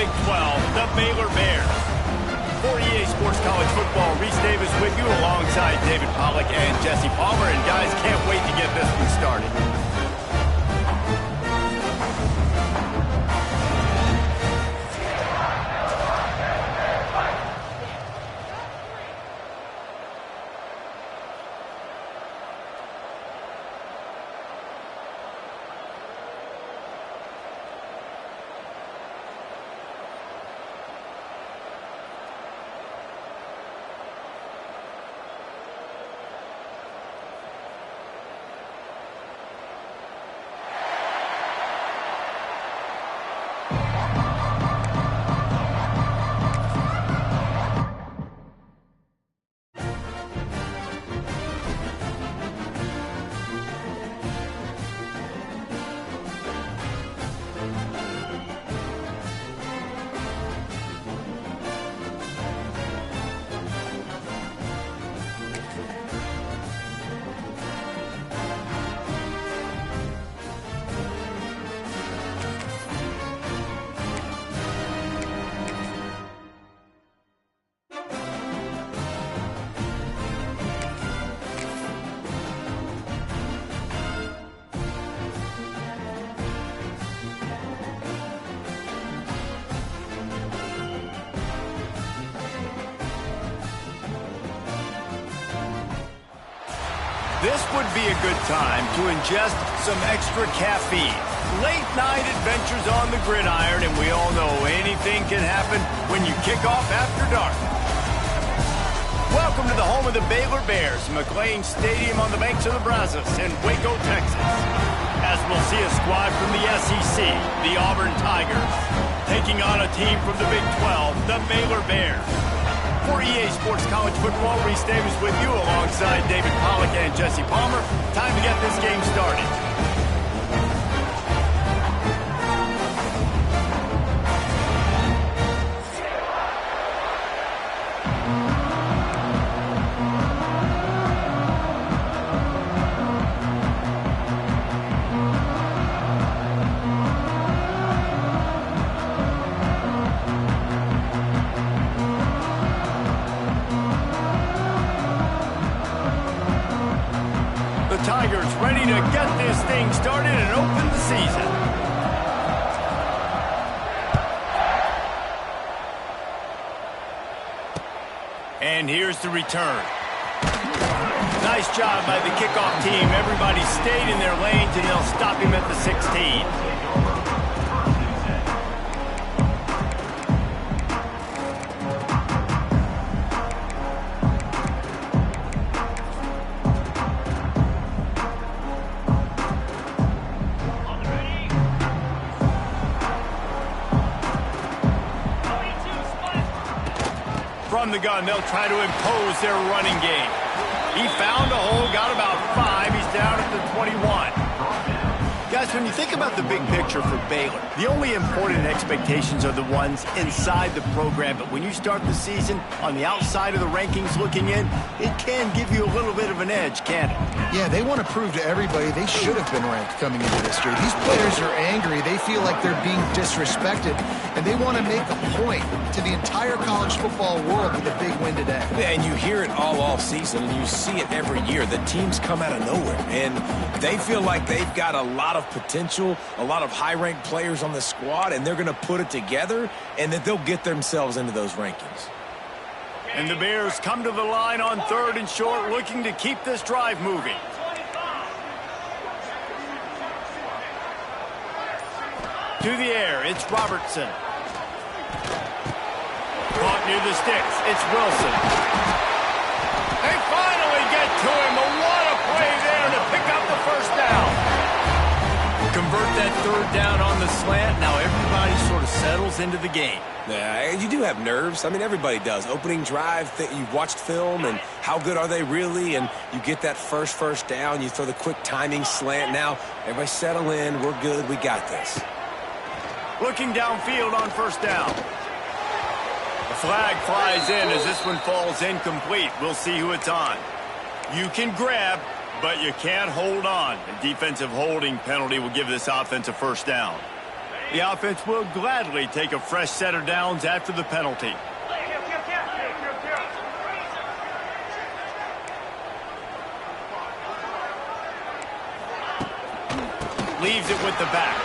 Big 12, the Baylor Bears. For EA Sports College Football, Reese Davis with you alongside David Pollack and Jesse Palmer. And guys, can't wait to get this one started. This would be a good time to ingest some extra caffeine. Late night adventures on the gridiron, and we all know anything can happen when you kick off after dark. Welcome to the home of the Baylor Bears, McLean Stadium on the banks of the Brazos in Waco, Texas. As we'll see a squad from the SEC, the Auburn Tigers, taking on a team from the Big 12, the Baylor Bears. For EA Sports College Football, Reese Davis with you alongside David Pollack and Jesse Palmer. Time to get this game started. Tigers ready to get this thing started and open the season. And here's the return. Nice job by the kickoff team. Everybody stayed in their lanes, and they'll stop him at the 16. From the gun, they'll try to impose their running game. He found a hole, got about 5. He's down at the 21. Guys, when you think about the big picture for Baylor, the only important expectations are the ones inside the program. But when you start the season on the outside of the rankings looking in, it can give you a little bit of an edge, can't it? Yeah, they want to prove to everybody they should have been ranked coming into this year. These players are angry. They feel like they're being disrespected, and they want to make a point to the entire college football world with a big win today. Yeah, and you hear it all off season, and you see it every year. The teams come out of nowhere, and they feel like they've got a lot of potential, a lot of high-ranked players on the squad, and they're going to put it together, and that they'll get themselves into those rankings. And the Bears come to the line on 3rd and short, looking to keep this drive moving. To the air, it's Robertson. Caught near the sticks, it's Wilson. They finally get to him, but what a play there to pick up the first down. Convert that 3rd down on the slant. Now everybody sort of settles into the game. Yeah, you do have nerves. I mean, everybody does. Opening drive, you've watched film, and how good are they really? And you get that first down. You throw the quick timing slant. Now, everybody settle in. We're good. We got this. Looking downfield on 1st down. The flag flies in as this one falls incomplete. We'll see who it's on. You can grab, but you can't hold on. A defensive holding penalty will give this offense a 1st down. The offense will gladly take a fresh set of downs after the penalty. Leaves it with the back.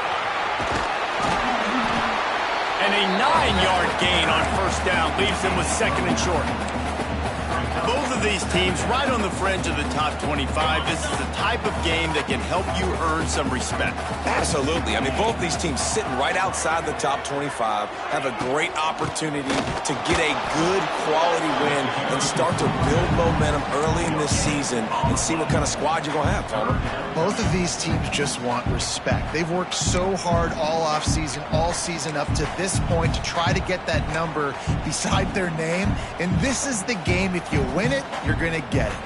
And a 9-yard gain on first down leaves them with second and short. Both of these teams right on the fringe of the top 25. This is the type of game that can help you earn some respect. Absolutely. I mean, both these teams sitting right outside the top 25 have a great opportunity to get a good quality win and start to build momentum early in this season and see what kind of squad you're going to have, Palmer. Both of these teams just want respect. They've worked so hard all offseason, all season up to this point to try to get that number beside their name. And this is the game. If you win it, you're going to get it.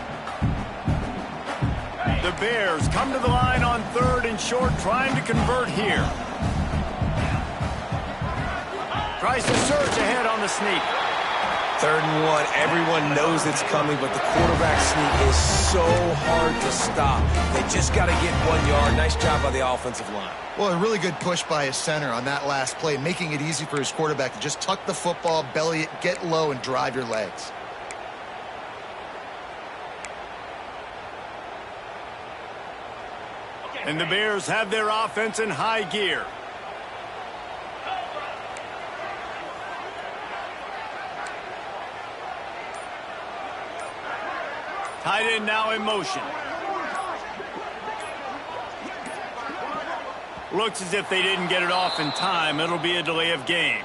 The Bears come to the line on third and short, trying to convert here. Tries to surge ahead on the sneak. 3rd and 1. Everyone knows it's coming, but the quarterback sneak is so hard to stop. They just got to get 1 yard. Nice job by the offensive line. Well, a really good push by his center on that last play, making it easy for his quarterback to just tuck the football, belly it, get low, and drive your legs. And the Bears have their offense in high gear. Tight end now in motion. Looks as if they didn't get it off in time. It'll be a delay of game.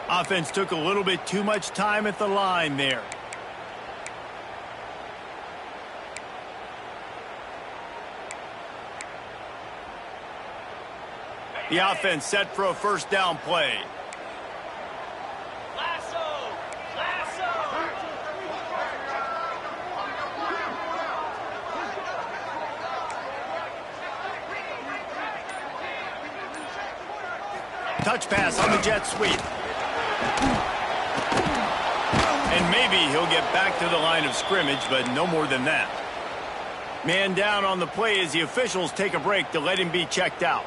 Offense took a little bit too much time at the line there. The offense set for a first down play. Touch pass on the jet sweep. And maybe he'll get back to the line of scrimmage, but no more than that. Man down on the play as the officials take a break to let him be checked out.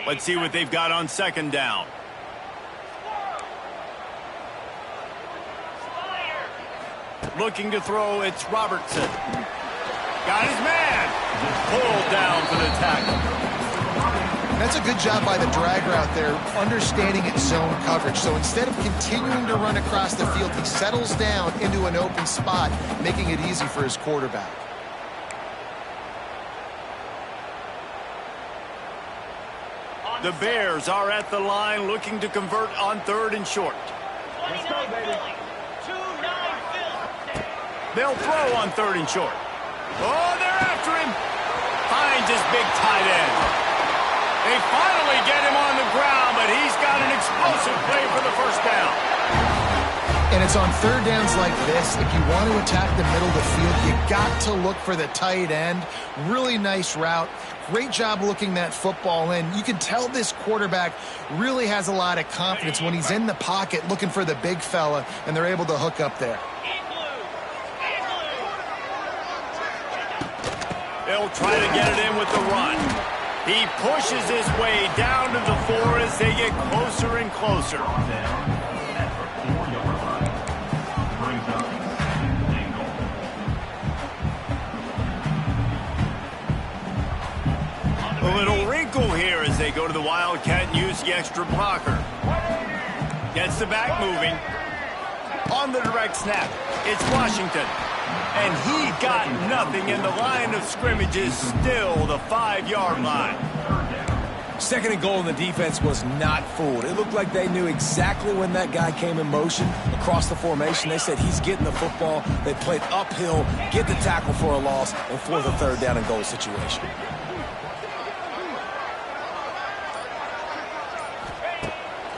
Let's see what they've got on second down. Looking to throw, it's Robertson. Got his man. Pulled down for the tackle. That's a good job by the drag route there, understanding its zone coverage. So instead of continuing to run across the field, he settles down into an open spot, making it easy for his quarterback. The Bears are at the line looking to convert on third and short. Let's go, baby. They'll throw on third and short. Oh, they're after him. Finds his big tight end. They finally get him on the ground, but he's got an explosive play for the first down. And it's on third downs like this. If you want to attack the middle of the field, you got to look for the tight end. Really nice route. Great job looking that football in. You can tell this quarterback really has a lot of confidence when he's in the pocket looking for the big fella, and they're able to hook up there. They'll try to get it in with the run. He pushes his way down to the 4 as they get closer and closer. A little wrinkle here as they go to the Wildcat and use the extra blocker. Gets the back moving. On the direct snap, it's Washington. And he got nothing, and the line of scrimmage is still the 5-yard line. Second and goal, and the defense was not fooled. It looked like they knew exactly when that guy came in motion across the formation. They said he's getting the football. They played uphill, get the tackle for a loss, and force a third down and goal situation.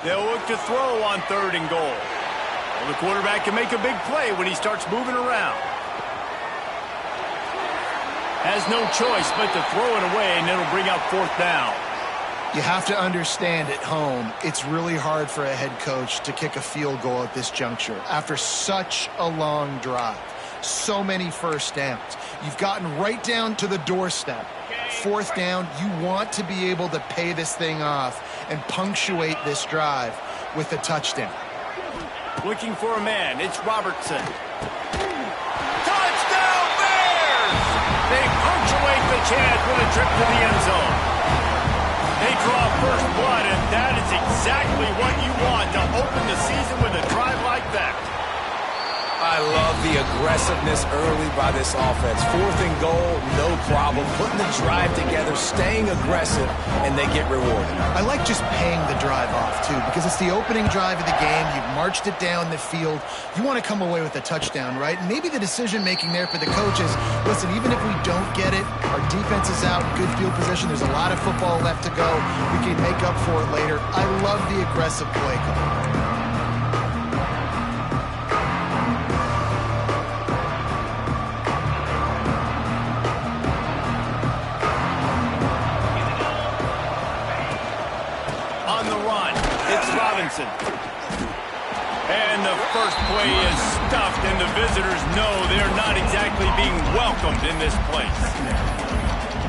They'll look to throw on third and goal. Well, the quarterback can make a big play when he starts moving around. Has no choice but to throw it away, and it'll bring up fourth down. You have to understand at home, it's really hard for a head coach to kick a field goal at this juncture after such a long drive. So many first downs. You've gotten right down to the doorstep. Fourth down, you want to be able to pay this thing off and punctuate this drive with a touchdown. Looking for a man, it's Robertson. Touchdown Bears! They punctuate the chance with a trip to the end zone. They draw first blood, and that is exactly what you want to open the season with a drive like that. I love the aggressiveness early by this offense. Fourth and goal, no problem. Putting the drive together, staying aggressive, and they get rewarded. I like just paying the drive off, too, because it's the opening drive of the game. You've marched it down the field. You want to come away with a touchdown, right? And maybe the decision-making there for the coaches, listen, even if we don't get it, our defense is out, good field position, there's a lot of football left to go. We can make up for it later. I love the aggressive play call. And the first play is stuffed, and the visitors know they're not exactly being welcomed in this place.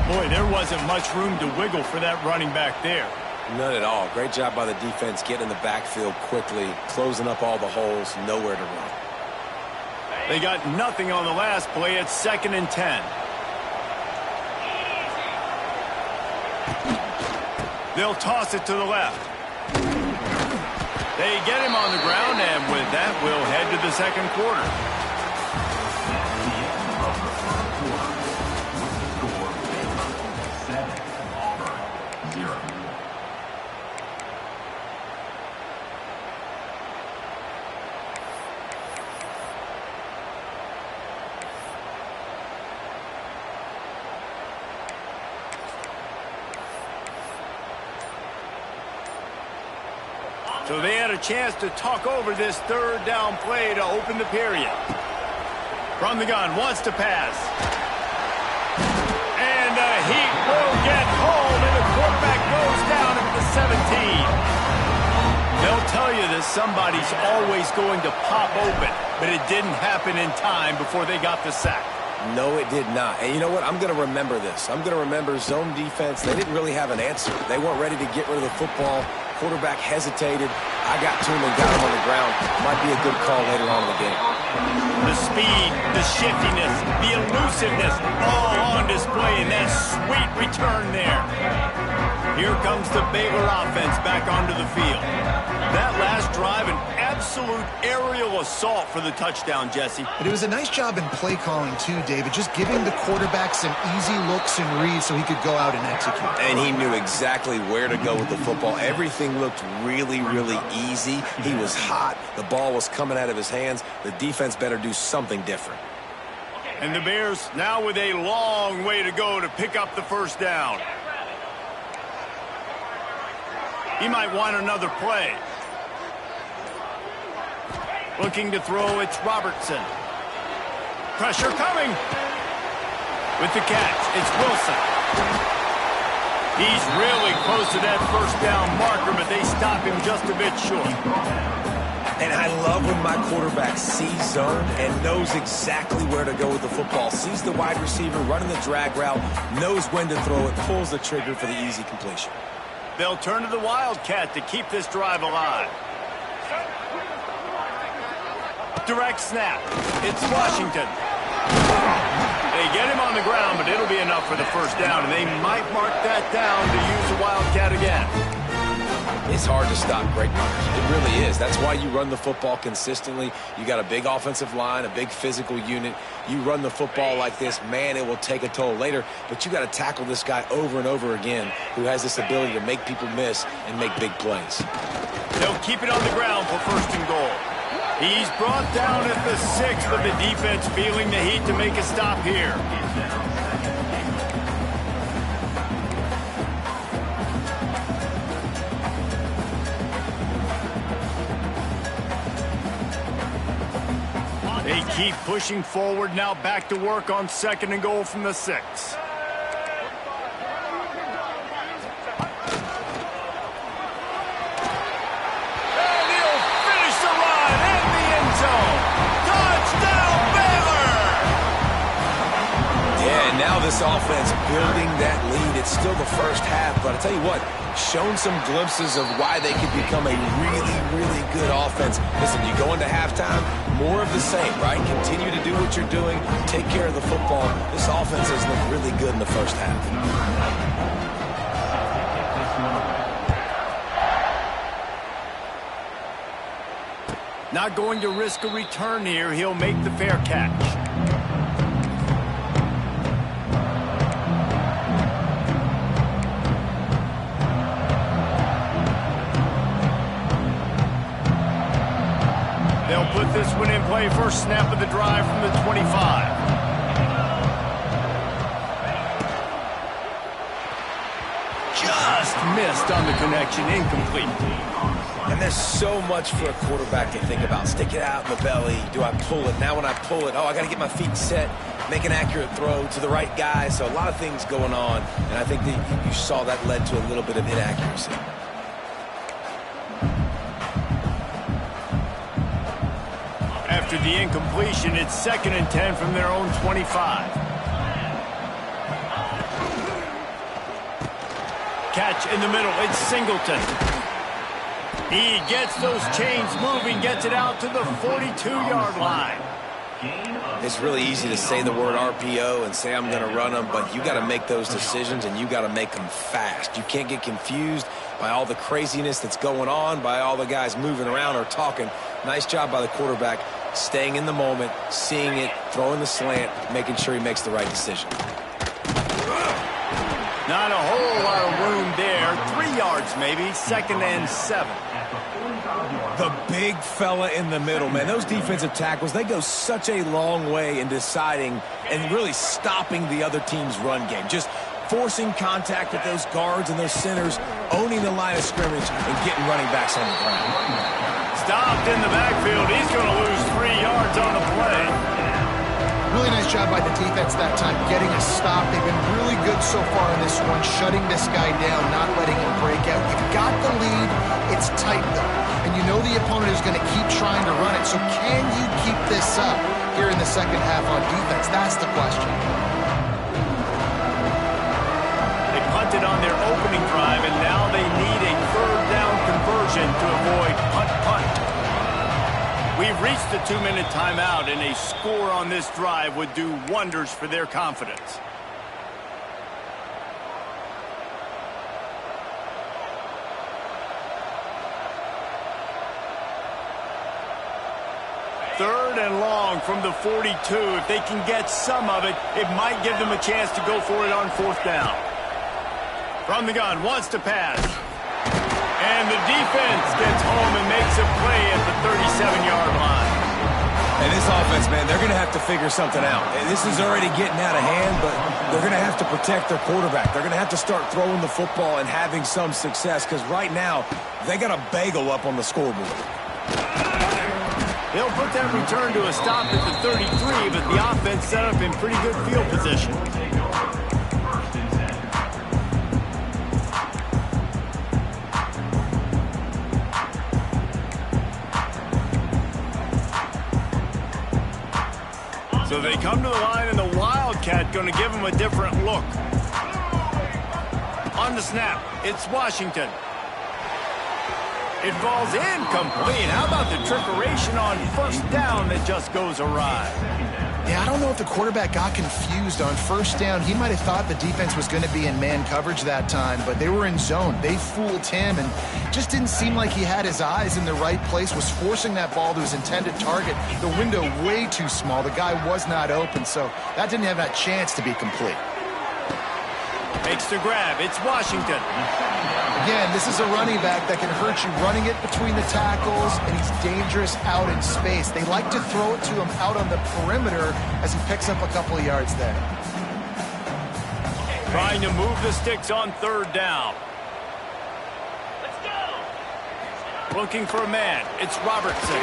Boy, there wasn't much room to wiggle for that running back there. None at all. Great job by the defense getting in the backfield quickly, closing up all the holes, nowhere to run. They got nothing on the last play. It's 2nd and 10. They'll toss it to the left. They get him on the ground, and with that, we'll head to the second quarter. So they had a chance to talk over this third down play to open the period. From the gun, wants to pass. And he will get home, and the quarterback goes down at the 17. They'll tell you that somebody's always going to pop open, but it didn't happen in time before they got the sack. No, it did not. And you know what? I'm going to remember this. I'm going to remember zone defense. They didn't really have an answer. They weren't ready to get rid of the football. Quarterback hesitated. I got to him and got him on the ground. Might be a good call later on in the game. The speed, the shiftiness, the elusiveness, all on display in that sweet return there. Here comes the Baylor offense back onto the field. That last drive, an absolute aerial assault for the touchdown, Jesse. But it was a nice job in play calling, too, David, just giving the quarterback some easy looks and reads so he could go out and execute. And he knew exactly where to go with the football. Everything looked really, really easy. He was hot. The ball was coming out of his hands. The defense better do something different. And the Bears now with a long way to go to pick up the first down. He might want another play. Looking to throw, it's Robertson. Pressure coming. With the catch, it's Wilson. He's really close to that first down marker, but they stop him just a bit short. And I love when my quarterback sees zone and knows exactly where to go with the football. Sees the wide receiver running the drag route, knows when to throw it, pulls the trigger for the easy completion. They'll turn to the Wildcat to keep this drive alive. Direct snap. It's Washington. They get him on the ground, but it'll be enough for the first down, and they might mark that down to use the Wildcat again. It's hard to stop great runners. It really is. That's why you run the football consistently. You got a big offensive line, a big physical unit. You run the football like this, man, it will take a toll later. But you got to tackle this guy over and over again who has this ability to make people miss and make big plays. They'll keep it on the ground for first and goal. He's brought down at the 6, but the defense feeling the heat to make a stop here. They keep pushing forward, now back to work on second and goal from the 6. this offense building that lead. It's still the first half, but I tell you what, shown some glimpses of why they could become a really, really good offense. Listen, you go into halftime, more of the same, right? Continue to do what you're doing, take care of the football. This offense has looked really good in the first half. Not going to risk a return here. He'll make the fair catch. They'll put this one in play. First snap of the drive from the 25. Just missed on the connection. Incomplete. And there's so much for a quarterback to think about. Stick it out in the belly. Do I pull it? Now when I pull it, oh, I got to get my feet set, make an accurate throw to the right guy. So a lot of things going on. And I think that you saw that led to a little bit of inaccuracy. After the incompletion, it's 2nd and 10 from their own 25. Catch in the middle. It's Singleton. He gets those chains moving, gets it out to the 42-yard line. It's really easy to say the word RPO and say I'm going to run them, but you got to make those decisions and you got to make them fast. You can't get confused by all the craziness that's going on, by all the guys moving around or talking. Nice job by the quarterback, staying in the moment, seeing it, throwing the slant, making sure he makes the right decision. Not a whole lot of room there. 3 yards maybe. 2nd and 7. The big fella in the middle, man. Those defensive tackles, they go such a long way in deciding and really stopping the other team's run game. Just forcing contact with those guards and those centers, owning the line of scrimmage, and getting running backs on the ground. Stopped in the backfield. He's going to lose 3 yards on the play. Really nice job by the defense that time, getting a stop. They've been really good so far in this one, shutting this guy down, not letting him break out. You've got the lead. It's tight, though. And you know the opponent is going to keep trying to run it. So can you keep this up here in the second half on defense? That's the question. They punted on their opening drive, and now they need a 3rd down conversion to avoid punt. We've reached the 2-minute timeout, and a score on this drive would do wonders for their confidence. Third and long from the 42. If they can get some of it, it might give them a chance to go for it on 4th down. From the gun, wants to pass. And the defense gets home and makes a play at the 37-yard line. And this offense, man, they're going to have to figure something out. This is already getting out of hand, but they're going to have to protect their quarterback. They're going to have to start throwing the football and having some success, because right now, they got a bagel up on the scoreboard. They'll put that return to a stop at the 33, but the offense set up in pretty good field position. So they come to the line, and the Wildcat going to give them a different look. On the snap, it's Washington. It falls incomplete. How about the trickeration on 1st down that just goes awry? Yeah, I don't know if the quarterback got confused on 1st down. He might have thought the defense was going to be in man coverage that time, but they were in zone. They fooled him and just didn't seem like he had his eyes in the right place, was forcing that ball to his intended target. The window way too small. The guy was not open, so that didn't have that chance to be complete. Makes the grab. It's Washington. Again, this is a running back that can hurt you running it between the tackles, and he's dangerous out in space. They like to throw it to him out on the perimeter as he picks up a couple of yards there. Trying to move the sticks on 3rd down. Let's go. Looking for a man. It's Robertson.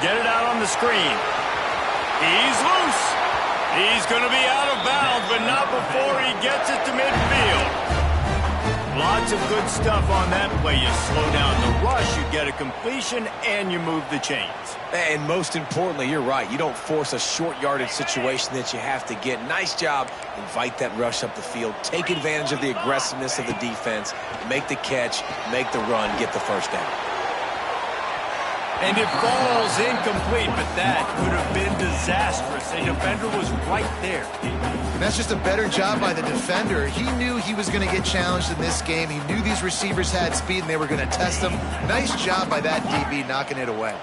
Get it out on the screen. He's loose. He's going to be out of bounds, but not before he gets it to midfield. Lots of good stuff on that play. You slow down the rush, you get a completion, and you move the chains. And most importantly, you're right. You don't force a short yardage situation that you have to get. Nice job. Invite that rush up the field. Take advantage of the aggressiveness of the defense. Make the catch, make the run, get the first down. And it falls incomplete, but that could have been disastrous. A defender was right there. And that's just a better job by the defender. He knew he was going to get challenged in this game. He knew these receivers had speed and they were going to test him. Nice job by that DB knocking it away.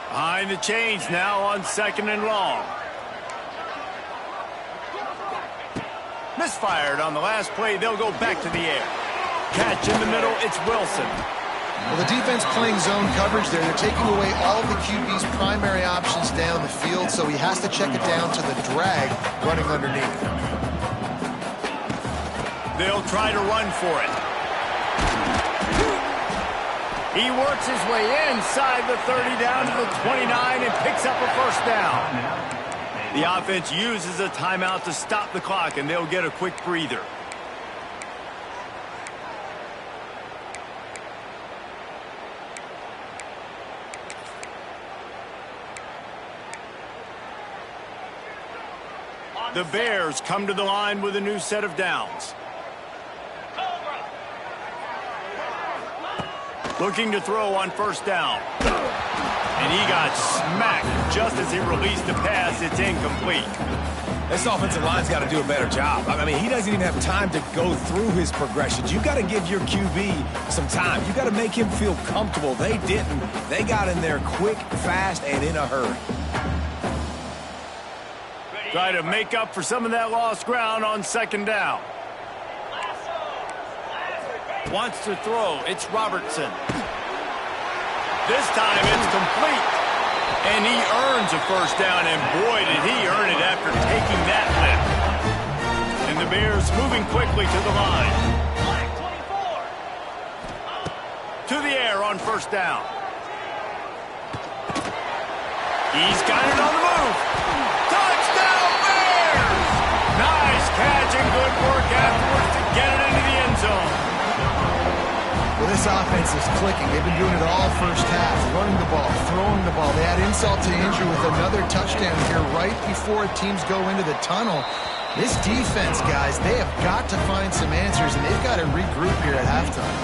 Behind the chains now on 2nd and long. Misfired on the last play. They'll go back to the air. Catch in the middle. It's Wilson. Well, the defense playing zone coverage there. They're taking away all of the QB's primary options down the field, so he has to check it down to the drag running underneath. They'll try to run for it. He works his way inside the 30 down to the 29 and picks up a first down. The offense uses a timeout to stop the clock, and they'll get a quick breather. The Bears come to the line with a new set of downs. Looking to throw on first down. And he got smacked just as he released the pass. It's incomplete. This offensive line's got to do a better job. I mean, he doesn't even have time to go through his progressions. You've got to give your QB some time. You've got to make him feel comfortable. They didn't. They got in there quick, fast, and in a hurry. Try to make up for some of that lost ground on 2nd down. Wants to throw. It's Robertson. This time it's complete. And he earns a first down, and boy, did he earn it after taking that lift. And the Bears moving quickly to the line. To the air on first down. He's got it on the move. Touchdown, Bears! Nice catch and good work afterwards to get it into the end zone. Well, this offense is clicking. They've been doing it all first half, running the ball, throwing the ball. They add insult to injury with another touchdown here right before teams go into the tunnel. This defense, guys, they have got to find some answers, and they've got to regroup here at halftime.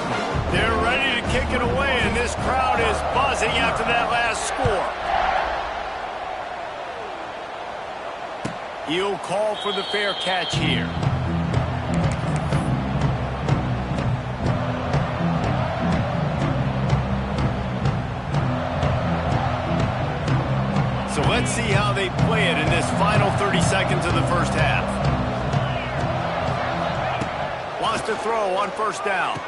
They're ready to kick it away, and this crowd is buzzing after that last score. He'll call for the fair catch here. So let's see how they play it in this final 30 seconds of the first half. Wants to throw on first down.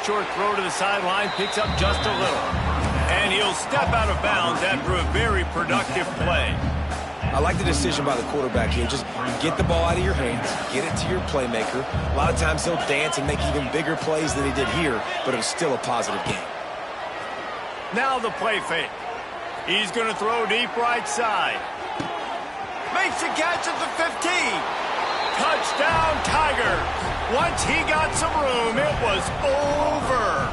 Short throw to the sideline, picks up just a little. And he'll step out of bounds after a very productive play. I like the decision by the quarterback here. Just get the ball out of your hands, get it to your playmaker. A lot of times he'll dance and make even bigger plays than he did here, but it was still a positive game. Now the play fake. He's going to throw deep right side. Makes the catch at the 15. Touchdown, Tigers. Once he got some room, it was over.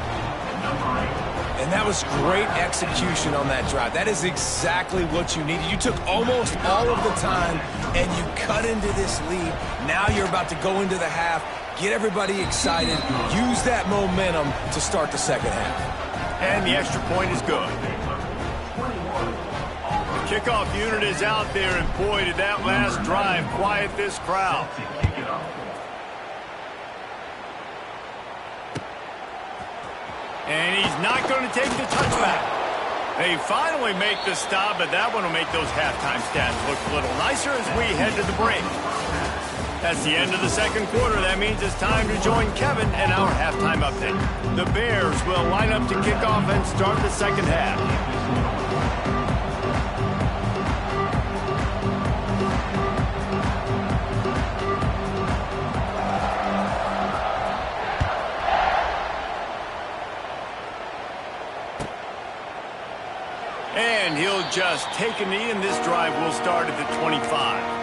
And that was great execution on that drive. That is exactly what you needed. You took almost all of the time, and you cut into this lead. Now you're about to go into the half, get everybody excited, use that momentum to start the second half. And the extra point is good. The kickoff unit is out there, and boy, did that last drive quiet this crowd. And he's not going to take the touchback. They finally make the stop, but that one will make those halftime stats look a little nicer as we head to the break. That's the end of the second quarter. That means it's time to join Kevin and our halftime update. The Bears will line up to kick off and start the second half. And he'll just take a knee, and this drive will start at the 25.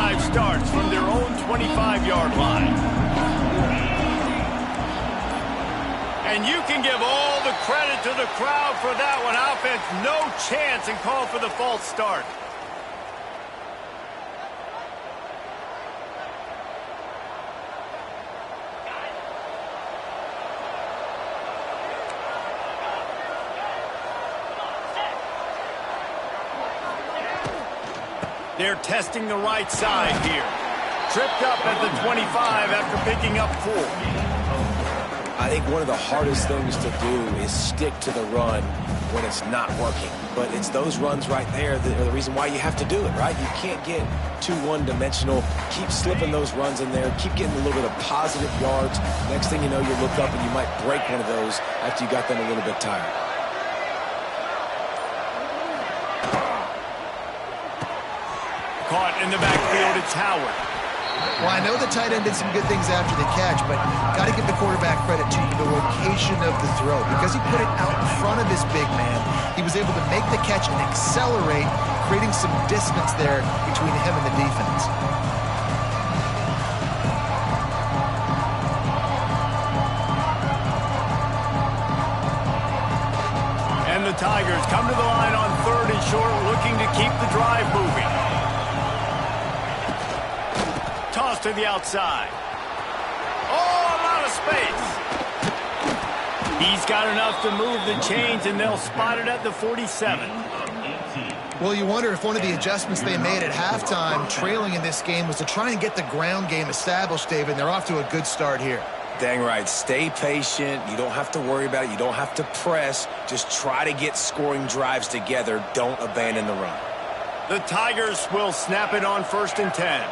drive starts from their own 25-yard line. And you can give all the credit to the crowd for that one. Offense, no chance, and call for the false start. They're testing the right side here. Tripped up at the 25 after picking up 4. I think one of the hardest things to do is stick to the run when it's not working. But it's those runs right there that are the reason why you have to do it, right? You can't get too one-dimensional. Keep slipping those runs in there. Keep getting a little bit of positive yards. Next thing you know, you look up and you might break one of those after you got them a little bit tired. Caught in the backfield, it's Howard. Well, I know the tight end did some good things after the catch, but got to give the quarterback credit to the location of the throw. Because he put it out in front of his big man, he was able to make the catch and accelerate, creating some distance there between him and the defense. And the Tigers come to the line on 3rd and short, looking to keep the drive moving. Toss to the outside. Oh, a lot of space. He's got enough to move the chains, and they'll spot it at the 47. Well, you wonder if one of the adjustments they made at halftime, trailing in this game, was to try and get the ground game established, David, and they're off to a good start here. Dang right. Stay patient. You don't have to worry about it. You don't have to press. Just try to get scoring drives together. Don't abandon the run. The Tigers will snap it on 1st and 10.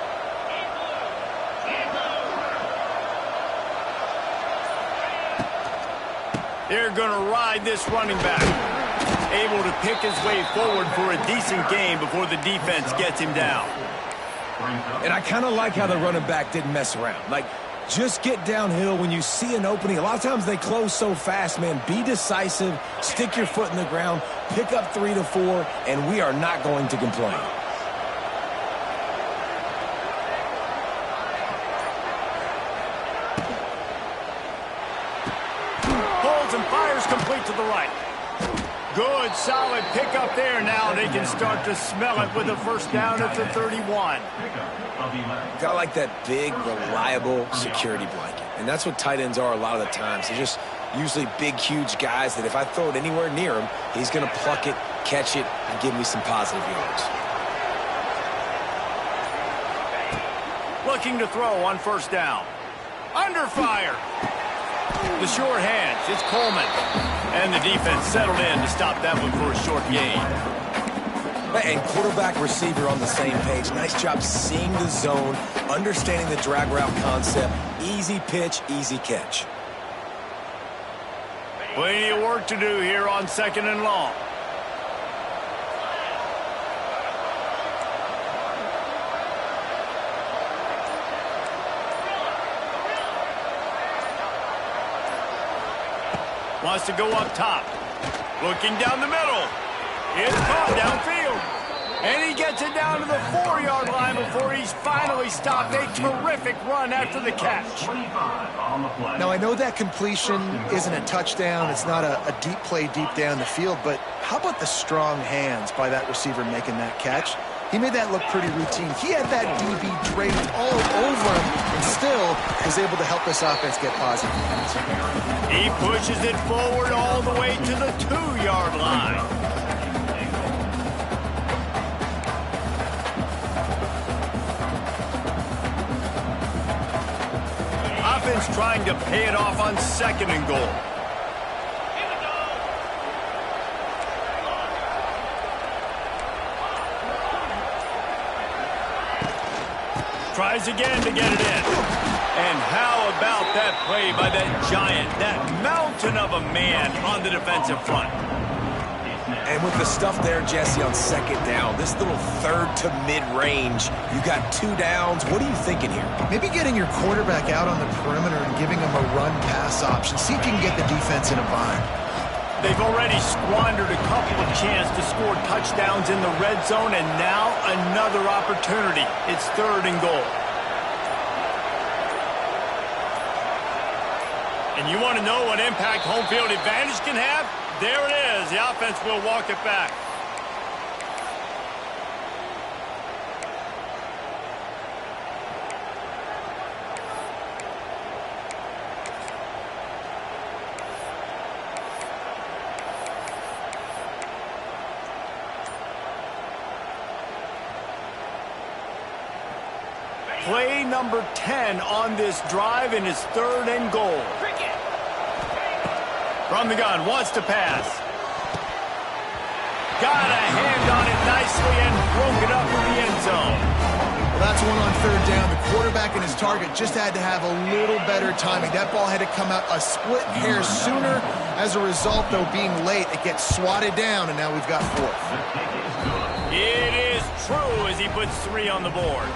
They're going to ride this running back. Able to pick his way forward for a decent game before the defense gets him down. And I kind of like how the running back didn't mess around. Like, just get downhill when you see an opening. A lot of times they close so fast, man. Be decisive, stick your foot in the ground, pick up 3 to 4, and we are not going to complain. And fires complete to the right. Good, solid pickup there. Now they can start to smell it with a 1st down at the 31. Got like that big, reliable security blanket. And that's what tight ends are a lot of the times. They're just usually big, huge guys that if I throw it anywhere near him, he's going to pluck it, catch it, and give me some positive yards. Looking to throw on 1st down. Under fire. The short hands, it's Coleman. And the defense settled in to stop that one for a short gain. And quarterback, receiver on the same page. Nice job seeing the zone, understanding the drag route concept. Easy pitch, easy catch. Plenty of work to do here on 2nd and long. Wants to go up top. Looking down the middle. It's caught downfield. And he gets it down to the 4-yard line before he's finally stopped. A terrific run after the catch. Now, I know that completion isn't a touchdown. It's not a deep play deep down the field. But how about the strong hands by that receiver making that catch? He made that look pretty routine. He had that DB draped all over him and still was able to help this offense get positive. He pushes it forward all the way to the 2-yard line. Offense trying to pay it off on 2nd and goal. Tries again to get it in. And how about that play by that giant, that mountain of a man on the defensive front? And with the stuff there, Jesse, on 2nd down, this little 3rd to mid-range, you got 2 downs. What are you thinking here? Maybe getting your quarterback out on the perimeter and giving him a run-pass option. See if you can get the defense in a bind. They've already squandered a couple of chances to score touchdowns in the red zone, and now another opportunity. It's 3rd and goal. And you want to know what impact home field advantage can have? There it is. The offense will walk it back. Play number 10 on this drive, and it's 3rd and goal. From the gun, wants to pass. Got a hand on it nicely and broke it up in the end zone. Well, that's one on 3rd down. The quarterback and his target just had to have a little better timing. That ball had to come out a split hair sooner. As a result, though, being late, it gets swatted down, and now we've got 4th. It is true as he puts 3 on the board.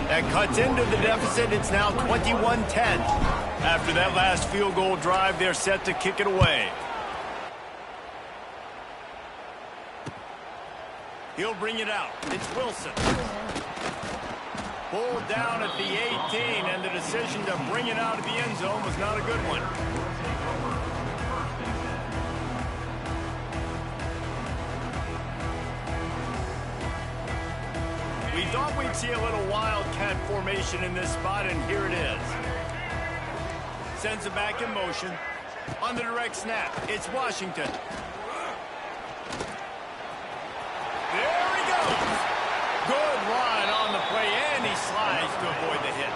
That cuts into the deficit. It's now 21-10. After that last field goal drive, they're set to kick it away. He'll bring it out. It's Wilson. Pulled down at the 18, and the decision to bring it out of the end zone was not a good one. We thought we'd see a little wildcat formation in this spot, and here it is. Sends it back in motion. On the direct snap, it's Washington. There he goes. Good run on the play, and he slides to avoid the hit.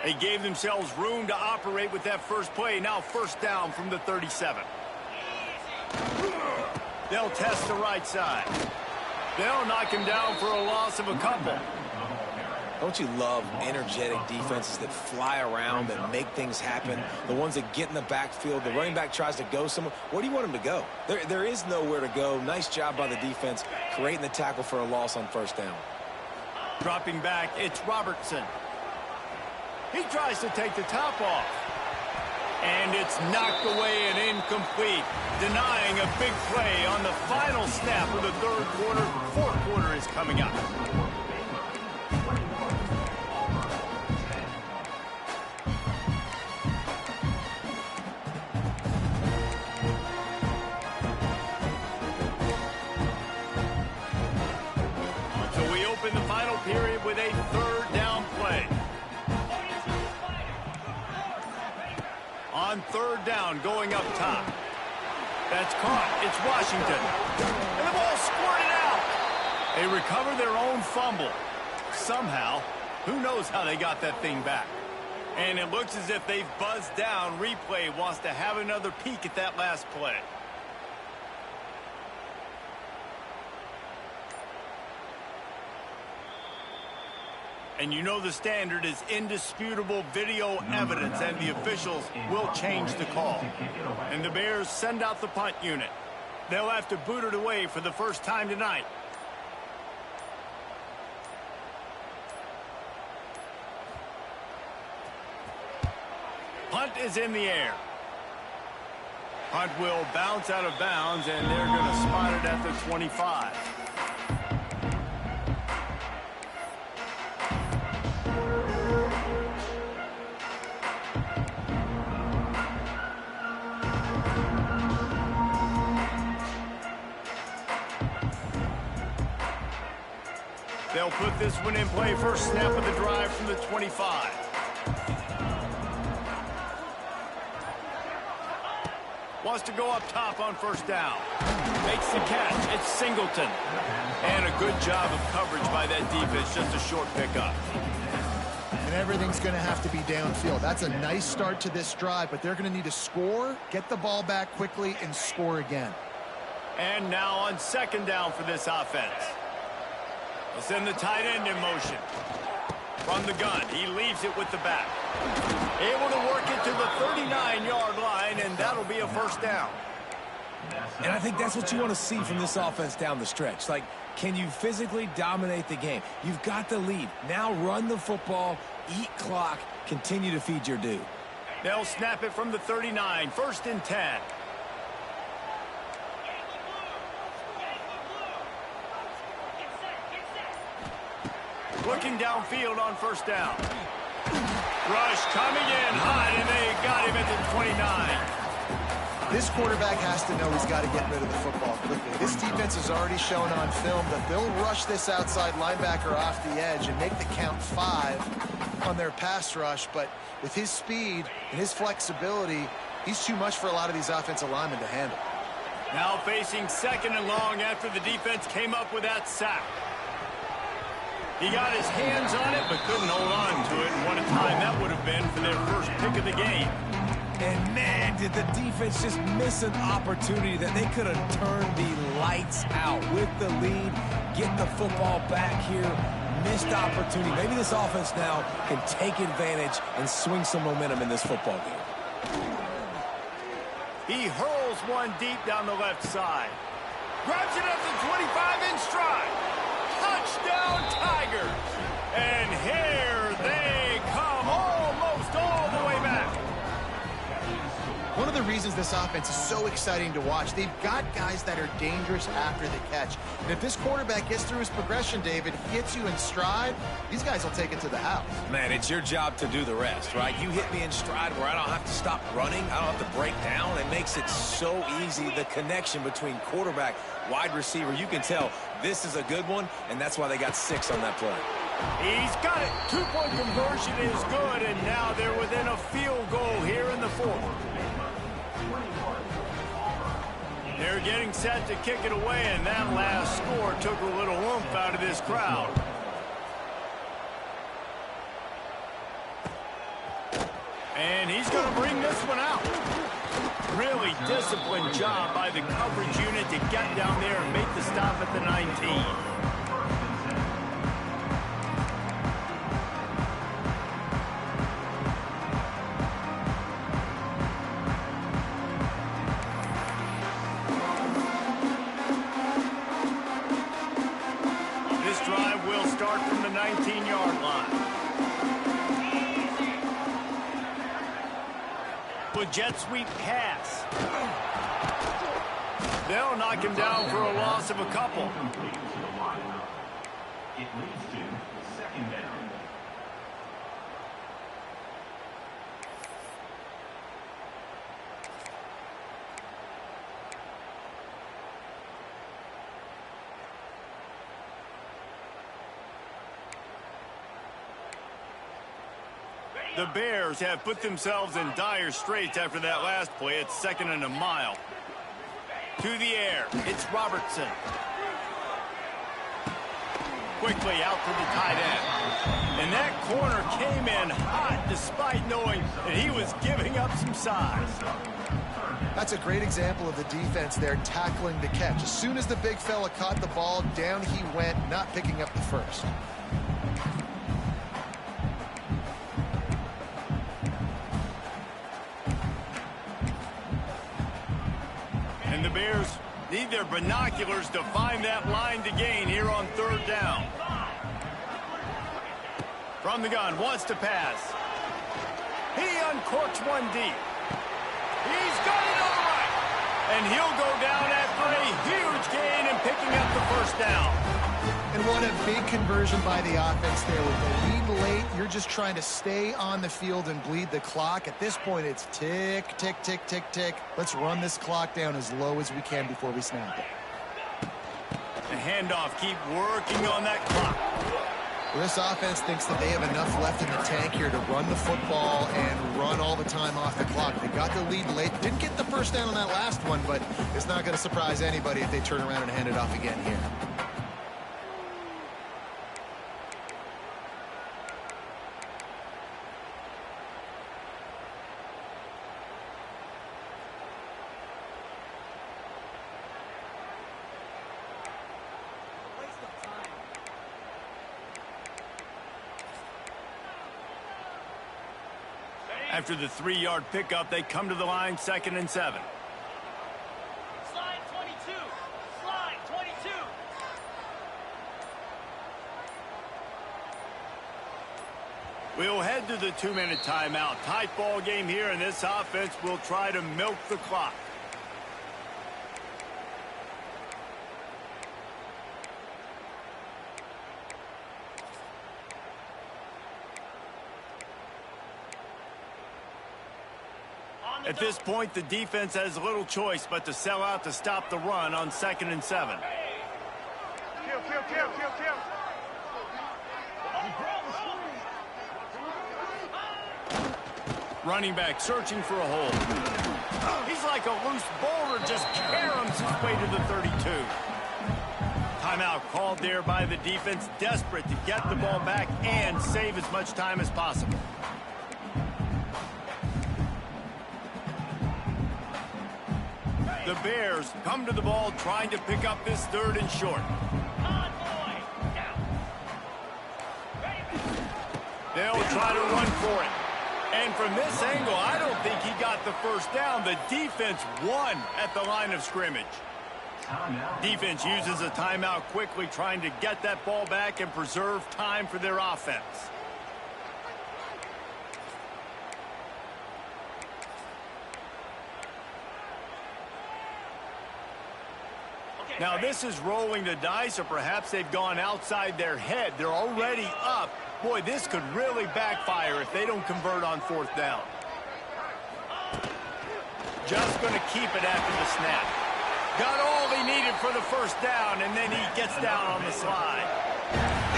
They gave themselves room to operate with that first play. Now 1st down from the 37. They'll test the right side. They'll knock him down for a loss of a couple. Don't you love energetic defenses that fly around and make things happen? The ones that get in the backfield, the running back tries to go somewhere. Where do you want him to go? There is nowhere to go. Nice job by the defense, creating the tackle for a loss on 1st down. Dropping back, it's Robertson. He tries to take the top off. And it's knocked away and incomplete, denying a big play on the final snap of the 3rd quarter. 4th quarter is coming up. So we open the final period with a 3rd down play. On 3rd down, going up top. That's caught. It's Washington. And the ball squirted out. They recover their own fumble. Somehow, who knows how they got that thing back. And it looks as if they've buzzed down. Replay wants to have another peek at that last play. And you know the standard is indisputable video evidence, and the officials will change the call. And the Bears send out the punt unit. They'll have to boot it away for the first time tonight. Punt is in the air. Punt will bounce out of bounds, and they're going to spot it at the 25. They'll put this one in play. First snap of the drive from the 25. Wants to go up top on 1st down. Makes the catch. It's Singleton. And a good job of coverage by that defense. Just a short pickup. And everything's going to have to be downfield. That's a nice start to this drive, but they're going to need to score, get the ball back quickly, and score again. And now on 2nd down for this offense. They'll send the tight end in motion. From the gun, he leaves it with the back. Able to work it to the 39-yard line, and that'll be a 1st down. And I think that's what you want to see from this offense down the stretch. Like, can you physically dominate the game? You've got the lead. Now run the football, eat clock, continue to feed your dude. They'll snap it from the 39, 1st and 10. Looking downfield on 1st down. Rush coming in hot, and they got him at the 29. This quarterback has to know he's got to get rid of the football quickly. This defense has already shown on film that they'll rush this outside linebacker off the edge and make the count 5 on their pass rush. But with his speed and his flexibility, he's too much for a lot of these offensive linemen to handle. Now facing 2nd and long after the defense came up with that sack. He got his hands on it, but couldn't hold on to it. And what a time that would have been for their first pick of the game. And, man, did the defense just miss an opportunity that they could have turned the lights out with the lead, get the football back here. Missed opportunity. Maybe this offense now can take advantage and swing some momentum in this football game. He hurls one deep down the left side. Grabs it at the 25 in stride. Touchdown Tigers. And here they come, almost all the way back. One of the reasons this offense is so exciting to watch, they've got guys that are dangerous after the catch. And if this quarterback gets through his progression, David, hits you in stride, these guys will take it to the house. Man, it's your job to do the rest, right? You hit me in stride where I don't have to stop running. I don't have to break down. It makes it so easy, the connection between quarterback, wide receiver. You can tell this is a good one, and that's why they got 6 on that play. He's got it. 2-point conversion is good, and now they're within a field goal here in the 4th. They're getting set to kick it away, and that last score took a little oomph out of this crowd. And he's going to bring this one out. Really disciplined job by the coverage unit to get down there and make the stop at the 19. From the 19-yard line. With jet sweep pass. They'll knock him down for a loss of a couple. It leads to 2nd down. The Bears have put themselves in dire straits after that last play. It's 2nd and a mile. To the air. It's Robertson. Quickly out to the tight end. And that corner came in hot despite knowing that he was giving up some size. That's a great example of the defense there tackling the catch. As soon as the big fella caught the ball, down he went, not picking up the first. And the Bears need their binoculars to find that line to gain here on 3rd down. From the gun, wants to pass. He uncorks one deep. He's got it all right. And he'll go down after a huge gain and picking up the 1st down. And what a big conversion by the offense there. With the lead late, you're just trying to stay on the field and bleed the clock. At this point, it's tick, tick, tick, tick, tick. Let's run this clock down as low as we can before we snap it. The handoff, keep working on that clock. Well, this offense thinks that they have enough left in the tank here to run the football and run all the time off the clock. They got the lead late. Didn't get the first down on that last one, but it's not going to surprise anybody if they turn around and hand it off again here. After the 3-yard pickup, they come to the line 2nd and 7. We'll head to the 2-minute timeout. Tight ball game here, and this offense will try to milk the clock. At this point, the defense has little choice but to sell out to stop the run on 2nd and 7. Running back searching for a hole. He's like a loose boulder, just caroms his way to the 32. Timeout called there by the defense, desperate to get the ball back and save as much time as possible. The Bears come to the ball trying to pick up this 3rd and short. They'll try to run for it. And from this angle, I don't think he got the first down. The defense won at the line of scrimmage. Defense uses a timeout quickly, trying to get that ball back and preserve time for their offense. Now this is rolling the dice, or perhaps they've gone outside their head. They're already up. Boy, this could really backfire if they don't convert on 4th down. Just going to keep it after the snap. Got all he needed for the first down, and then he gets down on the slide.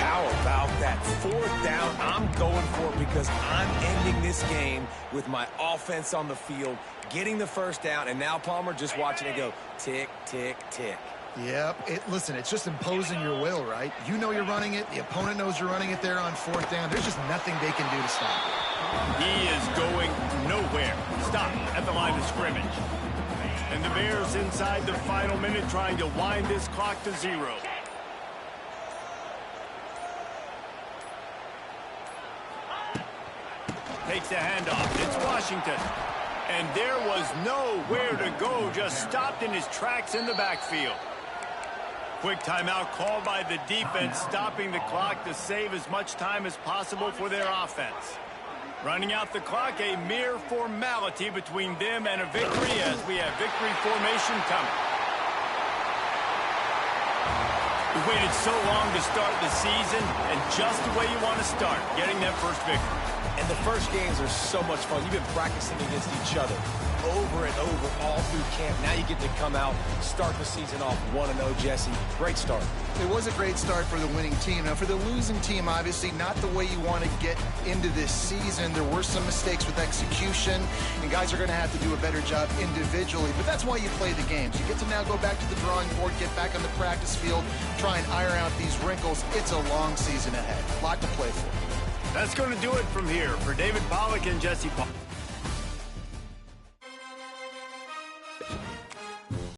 How about that 4th down? I'm going for it because I'm ending this game with my offense on the field, getting the first down, and now Palmer just watching it go tick, tick, tick. Yep. Listen, it's just imposing your will, right? You know you're running it. The opponent knows you're running it there on 4th down. There's just nothing they can do to stop it. He is going nowhere. Stop at the line of scrimmage. And the Bears inside the final minute trying to wind this clock to 0. Takes the handoff. It's Washington. And there was nowhere to go. Just stopped in his tracks in the backfield. Quick timeout called by the defense, stopping the clock to save as much time as possible for their offense. Running out the clock, a mere formality between them and a victory as we have victory formation coming. We waited so long to start the season, and just the way you want to start, getting that first victory. And the first games are so much fun. You've been practicing against each other over and over all through camp. Now you get to come out, start the season off 1-0, Jesse. Great start. It was a great start for the winning team. Now, for the losing team, obviously not the way you want to get into this season. There were some mistakes with execution, and guys are going to have to do a better job individually. But that's why you play the games. You get to now go back to the drawing board, get back on the practice field, try and iron out these wrinkles. It's a long season ahead. A lot to play for. That's going to do it from here. For David Pollack and Jesse Paul.